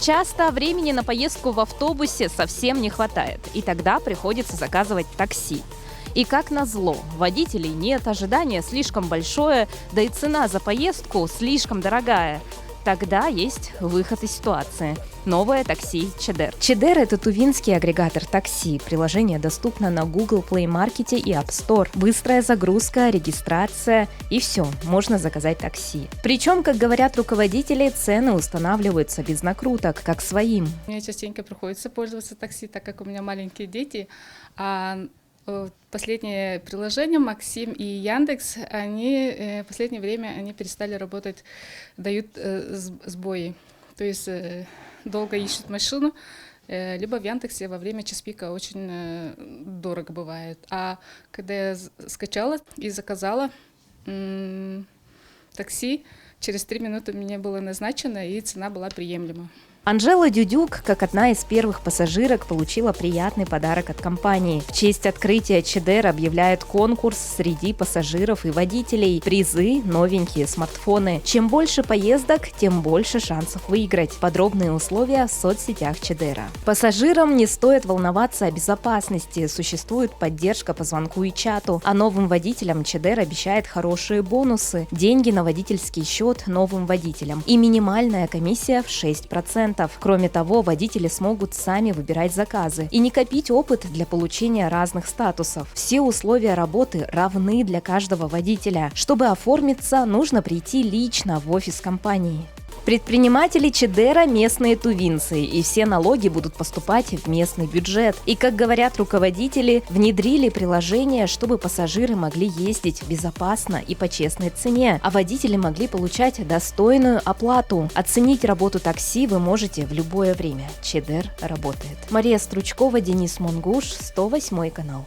Часто времени на поездку в автобусе совсем не хватает, и тогда приходится заказывать такси. И как назло, водителей нет, ожидание слишком большое, да и цена за поездку слишком дорогая. Тогда есть выход из ситуации. Новое такси Чедер. Чедер – это тувинский агрегатор такси. Приложение доступно на Google Play Market и App Store. Быстрая загрузка, регистрация и все, можно заказать такси. Причем, как говорят руководители, цены устанавливаются без накруток, как своим. Мне частенько приходится пользоваться такси, так как у меня маленькие дети. Последнее приложение Максим и Яндекс, они в последнее время перестали работать, дают сбои. То есть долго ищут машину, либо в Яндексе во время час-пика очень дорого бывает. А когда я скачала и заказала такси, через 3 минуты мне было назначено, и цена была приемлема. Анжела Дюдюк, как одна из первых пассажирок, получила приятный подарок от компании. В честь открытия Чедер объявляет конкурс среди пассажиров и водителей. Призы – новенькие смартфоны. Чем больше поездок, тем больше шансов выиграть. Подробные условия в соцсетях Чедера. Пассажирам не стоит волноваться о безопасности. Существует поддержка по звонку и чату. А новым водителям Чедер обещает хорошие бонусы. Деньги на водительский счет новым водителям. И минимальная комиссия в 6%. Кроме того, водители смогут сами выбирать заказы и не копить опыт для получения разных статусов. Все условия работы равны для каждого водителя. Чтобы оформиться, нужно прийти лично в офис компании. Предприниматели Чедера – местные тувинцы, и все налоги будут поступать в местный бюджет. И, как говорят руководители, внедрили приложение, чтобы пассажиры могли ездить безопасно и по честной цене, а водители могли получать достойную оплату. Оценить работу такси вы можете в любое время. Чедер работает. Мария Стручкова, Денис Мунгуш, 108 канал.